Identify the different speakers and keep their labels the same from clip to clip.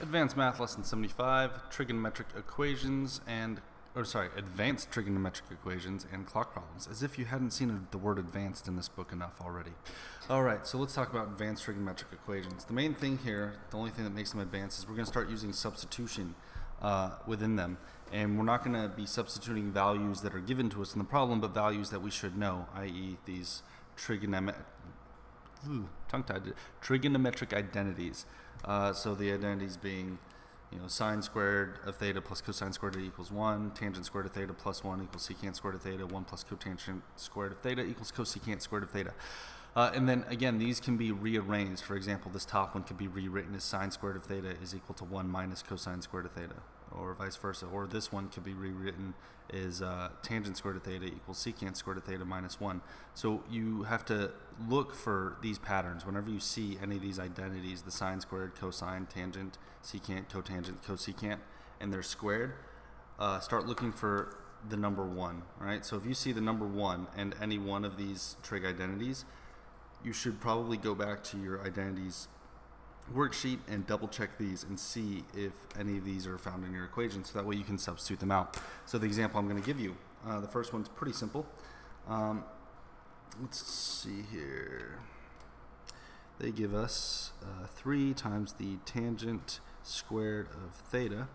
Speaker 1: Advanced Math Lesson 75, Trigonometric Equations and, Advanced Trigonometric Equations and Clock Problems, as if you hadn't seen the word advanced in this book enough already. Alright, so let's talk about advanced trigonometric equations. The main thing here, the only thing that makes them advanced, is we're going to start using substitution within them. And we're not going to be substituting values that are given to us in the problem, but values that we should know, i.e. these trigonometric identities. So the identities being, sine squared of theta plus cosine squared of theta equals 1, tangent squared of theta plus 1 equals secant squared of theta, 1 plus cotangent squared of theta equals cosecant squared of theta. And then again, these can be rearranged. For example, this top one could be rewritten as sine squared of theta is equal to 1 minus cosine squared of theta, or vice versa. Or this one could be rewritten as tangent squared of theta equals secant squared of theta minus 1. So you have to look for these patterns. Whenever you see any of these identities, the sine squared, cosine, tangent, secant, cotangent, cosecant, and they're squared, start looking for the number 1, right? So if you see the number 1 and any one of these trig identities, you should probably go back to your identities worksheet and double check these and see if any of these are found in your equation, so that way you can substitute them out. So the example I'm going to give you, the first one's pretty simple. Let's see here. They give us 3 times the tangent squared of theta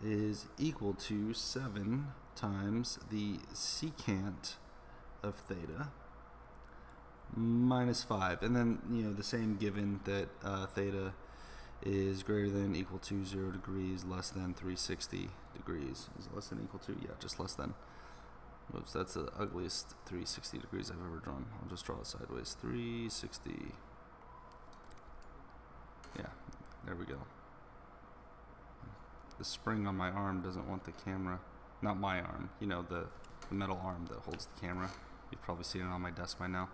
Speaker 1: is equal to 7 times the secant of theta minus 5, and then the same given that theta is greater than equal to 0 degrees less than 360 degrees. Is it less than equal to? Yeah, just less than. Whoops, that's the ugliest 360 degrees I've ever drawn. I'll just draw it sideways. 360. Yeah, there we go. The spring on my arm doesn't want the camera, not my arm, the metal arm that holds the camera. You've probably seen it on my desk by now.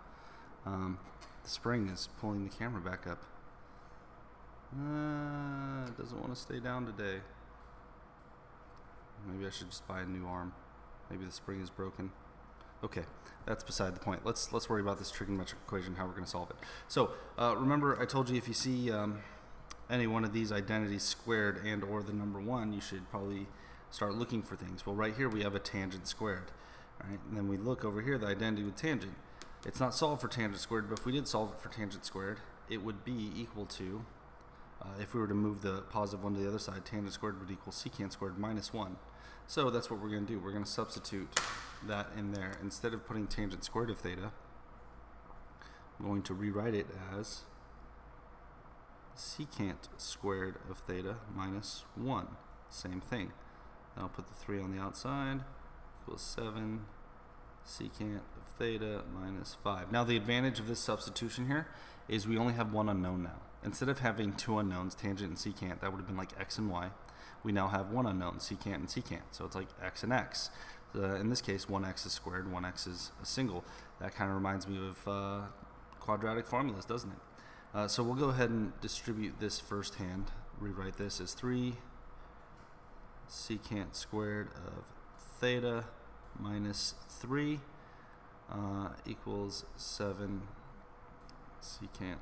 Speaker 1: The spring is pulling the camera back up. It doesn't want to stay down today. Maybe I should just buy a new arm. Maybe the spring is broken. Okay, that's beside the point. Let's worry about this trigonometric equation, how we're going to solve it. So remember, I told you if you see any one of these identities squared and or the number 1, you should probably start looking for things. Well, right here we have a tangent squared, right? And then we look over here, the identity with tangent. It's not solved for tangent squared, but if we did solve it for tangent squared, it would be equal to, if we were to move the positive 1 to the other side, tangent squared would equal secant squared minus 1. So that's what we're going to do. We're going to substitute that in there. Instead of putting tangent squared of theta, I'm going to rewrite it as secant squared of theta minus 1. Same thing. Then I'll put the 3 on the outside, equals 7 secant of theta minus 5. Now the advantage of this substitution here is we only have one unknown now. Instead of having 2 unknowns, tangent and secant, that would have been like x and y. We now have one unknown, secant and secant. So it's like x and x. In this case, 1x is squared, 1x is a single. That kind of reminds me of quadratic formulas, doesn't it? So we'll go ahead and distribute this firsthand. Rewrite this as 3 secant squared of theta minus 3 equals 7 secant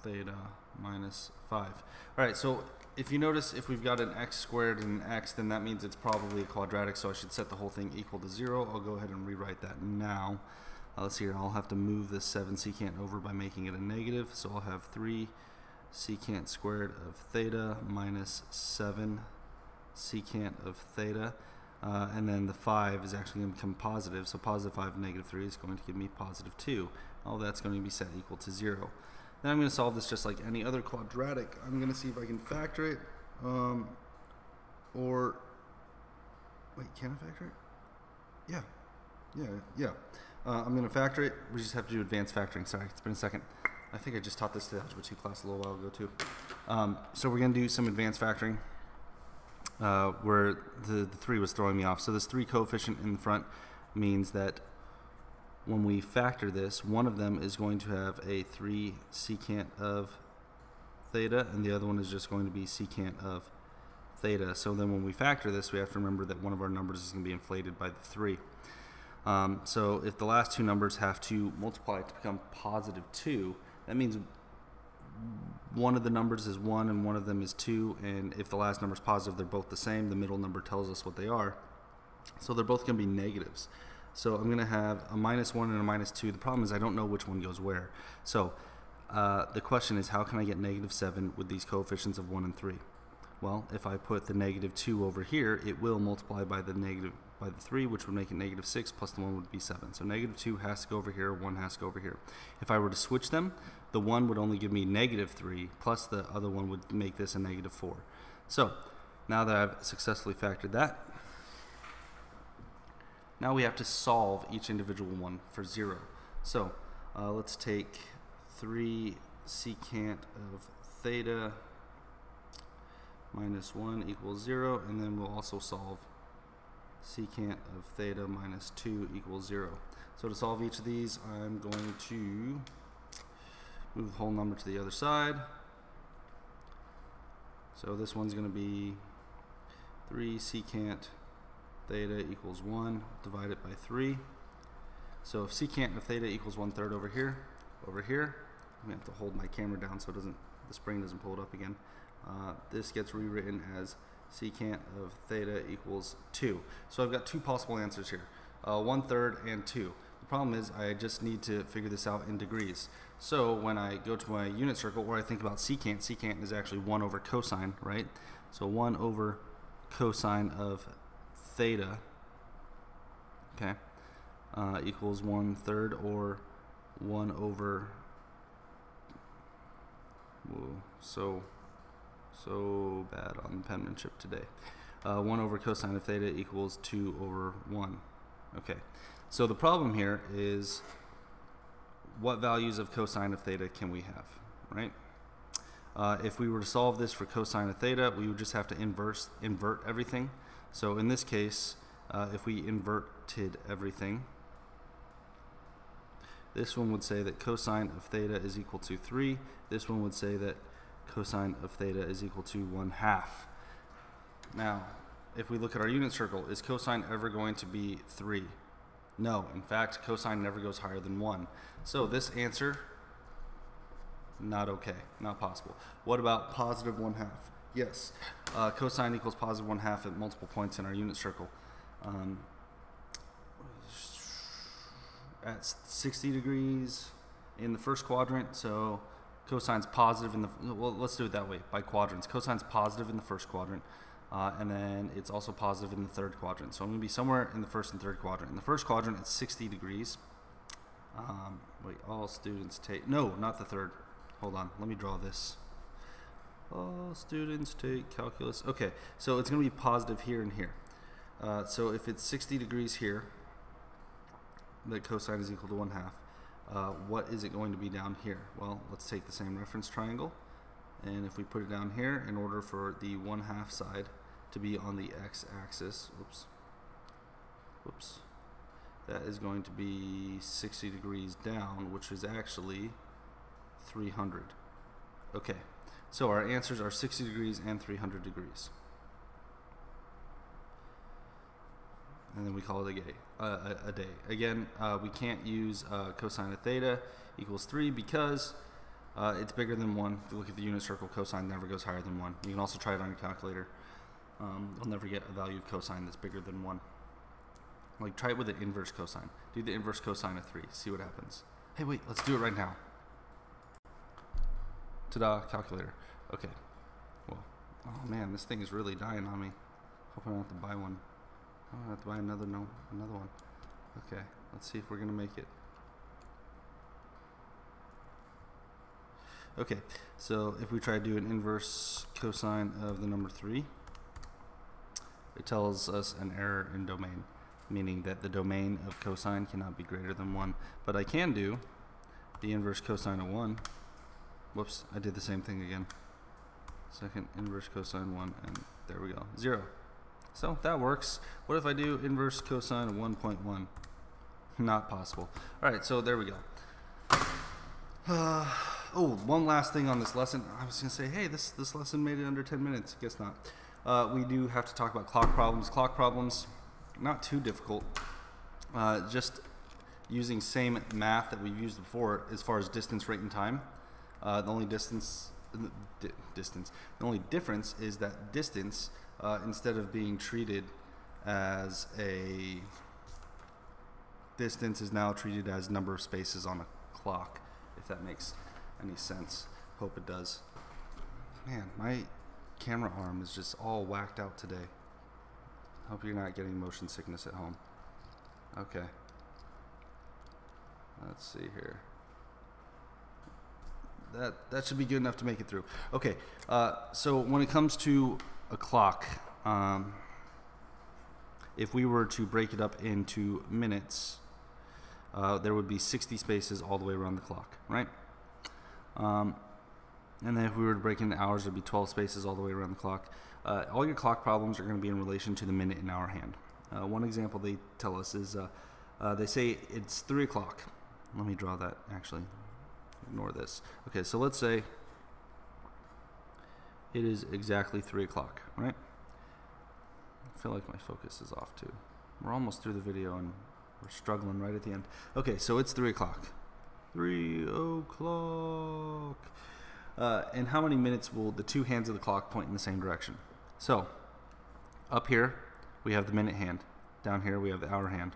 Speaker 1: theta minus 5. Alright, so if you notice, if we've got an x squared and an x, then that means it's probably a quadratic, so I should set the whole thing equal to 0. I'll go ahead and rewrite that now. Let's see here, I'll have to move this 7 secant over by making it a negative, so I'll have 3 secant squared of theta minus 7 secant of theta. And then the 5 is actually going to become positive, so positive 5 and negative 3 is going to give me positive 2. All that's going to be set equal to 0. Then I'm going to solve this just like any other quadratic. I'm going to see if I can factor it, or, wait, can I factor it? Yeah. I'm going to factor it. We just have to do advanced factoring. Sorry, it's been a second. I think I just taught this to the Algebra 2 class a little while ago too. So we're going to do some advanced factoring. Where the 3 was throwing me off. So this 3 coefficient in the front means that when we factor this, one of them is going to have a 3 secant of theta, and the other one is just going to be secant of theta. So then when we factor this, we have to remember that one of our numbers is going to be inflated by the 3. So if the last 2 numbers have to multiply to become positive 2, that means one of the numbers is 1 and one of them is 2, and if the last number is positive, they're both the same. The middle number tells us what they are. So they're both going to be negatives. So I'm going to have a -1 and a -2. The problem is I don't know which one goes where. So the question is, how can I get -7 with these coefficients of 1 and 3? Well, if I put the -2 over here, it will multiply by the 3, which would make it -6, plus the 1 would be 7. So -2 has to go over here, 1 has to go over here. If I were to switch them, the 1 would only give me -3, plus the other one would make this a -4. So now that I've successfully factored that, now we have to solve each individual one for 0. So let's take 3 secant of theta minus 1 equals 0, and then we'll also solve secant of theta minus 2 equals 0. So to solve each of these, I'm going to move the whole number to the other side. So this one's going to be 3 secant theta equals 1, divide it by 3. So if secant of theta equals 1/3 over here, I'm going to have to hold my camera down so the spring doesn't pull it up again. This gets rewritten as secant of theta equals 2. So I've got two possible answers here, 1/3 and 2. The problem is I just need to figure this out in degrees. So when I go to my unit circle, or I think about secant, secant is actually 1 over cosine, right? So 1 over cosine of theta, okay, equals 1/3, or 1 over, whoa, so bad on penmanship today. 1 over cosine of theta equals 2 over 1. Okay, so the problem here is what values of cosine of theta can we have, right? If we were to solve this for cosine of theta, we would just have to invert everything. So in this case, if we inverted everything, this one would say that cosine of theta is equal to 3. This one would say that cosine of theta is equal to 1/2. Now, if we look at our unit circle, is cosine ever going to be 3? No. In fact, cosine never goes higher than 1. So this answer, not okay, not possible. What about positive 1/2? Yes, cosine equals positive 1/2 at multiple points in our unit circle. At 60 degrees in the first quadrant, so cosine's positive in the, well, let's do it that way, by quadrants. Cosine's positive in the first quadrant, and then it's also positive in the third quadrant. So I'm going to be somewhere in the first and third quadrant. In the first quadrant, it's 60 degrees. Wait, all students take, no, not the third. Hold on, let me draw this. All students take calculus. Okay, so it's going to be positive here and here. So if it's 60 degrees here, the cosine is equal to 1/2. What is it going to be down here? Well, let's take the same reference triangle, and if we put it down here, in order for the 1/2 side to be on the x-axis, whoops, that is going to be 60 degrees down, which is actually 300. Okay, so our answers are 60 degrees and 300 degrees. And then we call it a day. Again, we can't use cosine of theta equals 3 because it's bigger than 1. If you look at the unit circle, cosine never goes higher than 1. You can also try it on your calculator. You'll never get a value of cosine that's bigger than 1. Like, try it with an inverse cosine. Do the inverse cosine of 3. See what happens. Hey, wait, let's do it right now. Ta-da, calculator. Okay. Well, oh man, this thing is really dying on me. Hope I don't have to buy one. Oh, I have to buy another one. Okay, let's see if we're gonna make it. Okay, so if we try to do an inverse cosine of the number 3, it tells us an error in domain, meaning that the domain of cosine cannot be greater than 1. But I can do the inverse cosine of 1. Whoops, I did the same thing again. Second inverse cosine 1, and there we go, 0. So that works. What if I do inverse cosine of 1.1? Not possible. Alright, so there we go. Oh, one last thing on this lesson. I was going to say, hey, this lesson made it under 10 minutes. Guess not. We do have to talk about clock problems. Clock problems, not too difficult. Just using same math that we've used before as far as distance, rate, and time. The only the only difference is that distance, instead of being treated as a distance, is now treated as number of spaces on a clock, if that makes any sense. Hope it does. Man, my camera arm is just all whacked out today. Hope you're not getting motion sickness at home. Okay. Let's see here. That should be good enough to make it through. Okay, so when it comes to a clock, if we were to break it up into minutes, there would be 60 spaces all the way around the clock, right? And then if we were to break into hours, there'd be 12 spaces all the way around the clock. All your clock problems are going to be in relation to the minute and hour hand. One example they tell us is, they say it's 3 o'clock. Let me draw that, actually. Ignore this. Okay, so let's say it is exactly 3 o'clock, right? I feel like my focus is off too. We're almost through the video and we're struggling right at the end. Okay, so it's 3 o'clock. 3 o'clock. And how many minutes will the two hands of the clock point in the same direction? So, up here, we have the minute hand. Down here, we have the hour hand.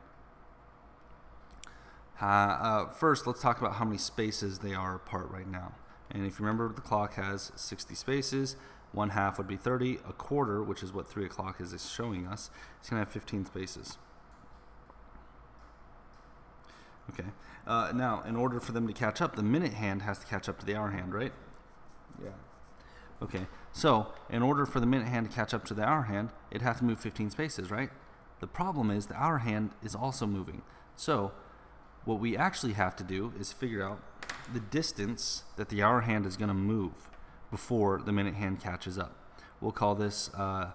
Speaker 1: First, let's talk about how many spaces they are apart right now. And if you remember, the clock has 60 spaces. 1/2 would be 30. A quarter, which is what 3 o'clock is showing us, it's going to have 15 spaces. Okay. Now, in order for them to catch up, the minute hand has to catch up to the hour hand, right? Yeah. Okay. So, in order for the minute hand to catch up to the hour hand, it has to move 15 spaces, right? The problem is the hour hand is also moving. So, what we actually have to do is figure out the distance that the hour hand is going to move before the minute hand catches up. We'll call this the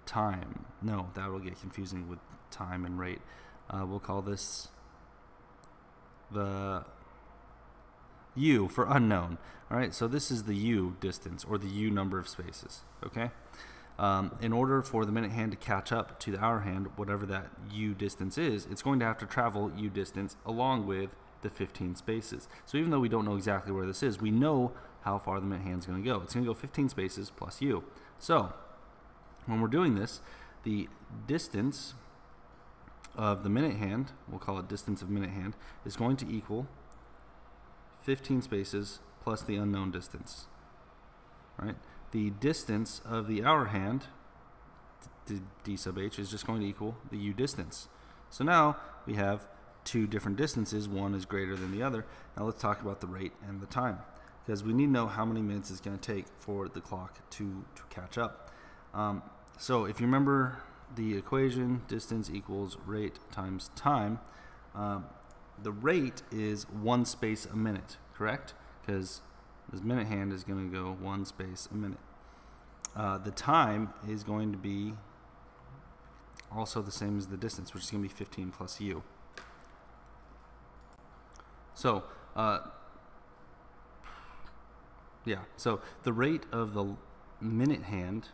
Speaker 1: time. No, that will get confusing with time and rate. We'll call this the U for unknown. All right, so this is the U distance, or the U number of spaces. Okay. In order for the minute hand to catch up to the hour hand, whatever that U distance is, it's going to have to travel U distance along with the 15 spaces. So even though we don't know exactly where this is, we know how far the minute hand is going to go. It's going to go 15 spaces plus U. So when we're doing this, the distance of the minute hand, we'll call it distance of minute hand, is going to equal 15 spaces plus the unknown distance. Right? The distance of the hour hand, d sub h, is just going to equal the U distance. So now we have two different distances. One is greater than the other. Now let's talk about the rate and the time, because we need to know how many minutes it's going to take for the clock to catch up. So if you remember the equation, distance equals rate times time, the rate is 1 space a minute, correct? Because this minute hand is going to go 1 space a minute. The time is going to be also the same as the distance, which is going to be 15 plus U. So, yeah, so the rate of the minute hand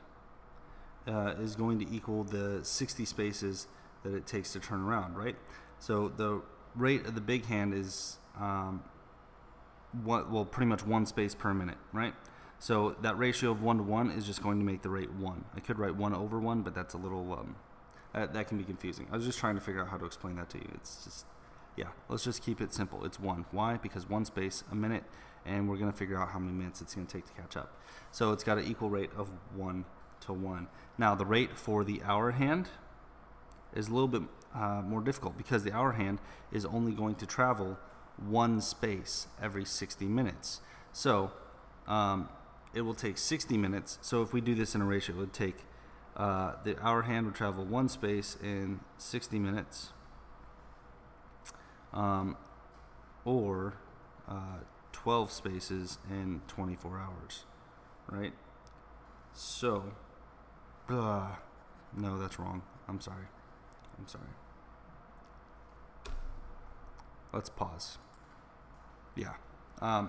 Speaker 1: is going to equal the 60 spaces that it takes to turn around, right? So the rate of the big hand is pretty much 1 space per minute, right? So that ratio of 1 to 1 is just going to make the rate 1. I could write 1 over 1, but that's a little that can be confusing. I was just trying to figure out how to explain that to you. It's just, yeah, let's just keep it simple. It's 1. Why? Because 1 space a minute, and we're going to figure out how many minutes it's going to take to catch up. So it's got an equal rate of 1 to 1. Now the rate for the hour hand is a little bit more difficult, because the hour hand is only going to travel 1 space every 60 minutes. So it will take 60 minutes. So if we do this in a ratio, it would take the hour hand would travel 1 space in 60 minutes, or 12 spaces in 24 hours, right? So, no, that's wrong. I'm sorry. Let's pause. Yeah. I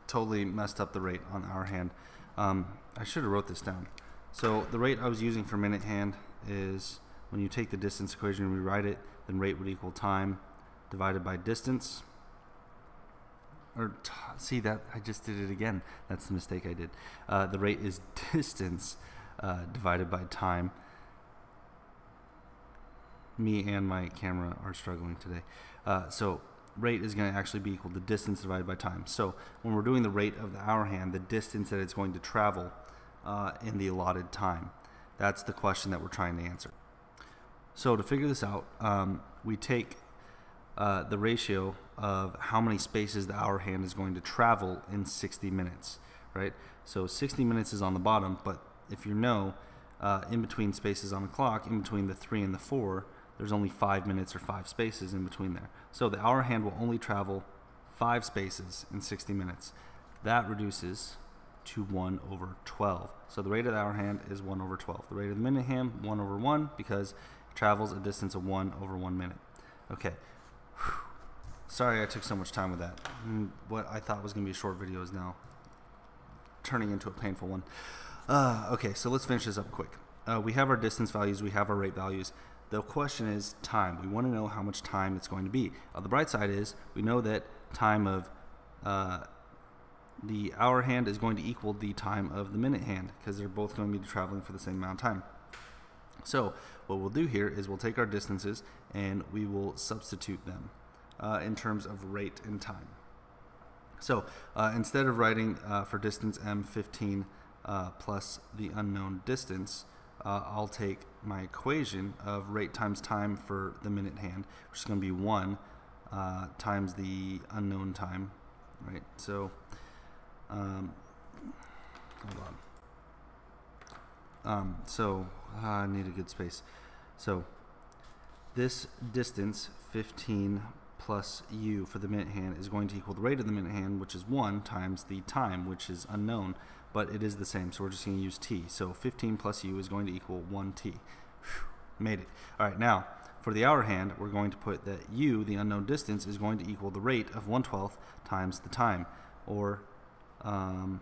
Speaker 1: totally messed up the rate on hour hand. I should have wrote this down. So the rate I was using for minute hand is, when you take the distance equation and rewrite it, then rate would equal time divided by distance. See that I just did it again. That's the mistake I did. The rate is distance divided by time. Me and my camera are struggling today. So rate is going to actually be equal to distance divided by time. So when we're doing the rate of the hour hand, the distance that it's going to travel in the allotted time. That's the question that we're trying to answer. So to figure this out, we take the ratio of how many spaces the hour hand is going to travel in 60 minutes, right? So 60 minutes is on the bottom, but if you know, in between spaces on the clock, in between the 3 and the 4, there's only 5 minutes or 5 spaces in between there. So the hour hand will only travel 5 spaces in 60 minutes. That reduces to 1 over 12. So the rate of the hour hand is 1 over 12. The rate of the minute hand, 1 over 1, because it travels a distance of 1 over 1 minute. Okay. Whew. Sorry I took so much time with that. What I thought was going to be a short video is now turning into a painful one. Okay, so let's finish this up quick. We have our distance values, we have our rate values. The question is time. We want to know how much time it's going to be. The bright side is we know that time of the hour hand is going to equal the time of the minute hand, because they're both going to be traveling for the same amount of time. So what we'll do here is we'll take our distances and we will substitute them in terms of rate and time. So instead of writing for distance m 15 plus the unknown distance, I'll take my equation of rate times time for the minute hand, which is going to be 1 times the unknown time, right? So hold on. I need a good space. So this distance, 15 plus u for the minute hand, is going to equal the rate of the minute hand, which is 1 times the time, which is unknown, but it is the same, so we're just going to use t. So 15 plus u is going to equal 1t. Whew, made it. All right, now for the hour hand, we're going to put that u, the unknown distance, is going to equal the rate of 1/12 times the time, or we'll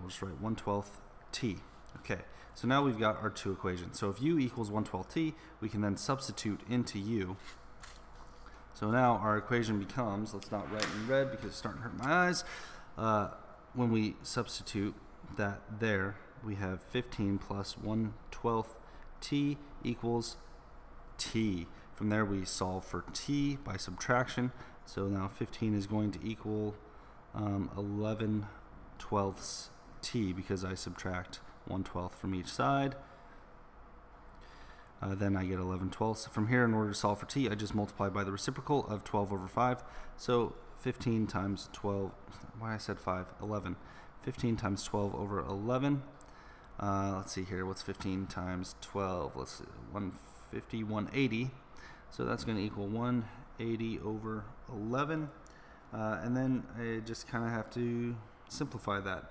Speaker 1: just write 1/12 t. Okay, so now we've got our two equations. So if u equals 1/12 t, we can then substitute into u. So now our equation becomes, let's not write in red because it's starting to hurt my eyes. When we substitute that there, we have 15 plus 1/12 t equals t. From there we solve for t by subtraction. So now 15 is going to equal 11/12 t, because I subtract 1/12 from each side. Then I get 11/12. From here, in order to solve for t, I just multiply by the reciprocal of 12 over 5. So 15 times 12, why I said 5, 11. 15 times 12 over 11. Let's see here, what's 15 times 12? Let's see, 150, 180. So that's going to equal 180 over 11. And then I just kind of have to simplify that.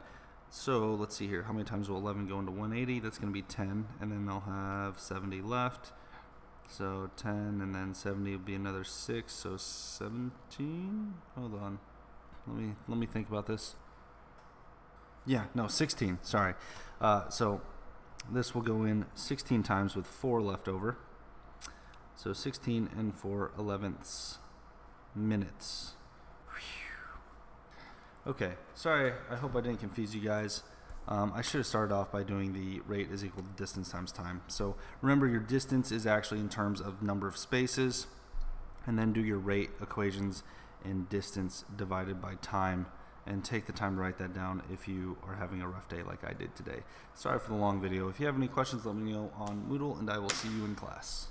Speaker 1: So let's see here, how many times will 11 go into 180? That's going to be 10, and then I'll have 70 left. So 10, and then 70 will be another 6, so 17. Hold on, let me think about this. Yeah, no, 16. Sorry. So this will go in 16 times with 4 left over. So 16 and 4/11 minutes. Okay, sorry, I hope I didn't confuse you guys. I should have started off by doing the rate is equal to distance times time. So remember, your distance is actually in terms of number of spaces, and then do your rate equations in distance divided by time, and take the time to write that down if you are having a rough day like I did today. Sorry for the long video. If you have any questions, let me know on Moodle, and I will see you in class.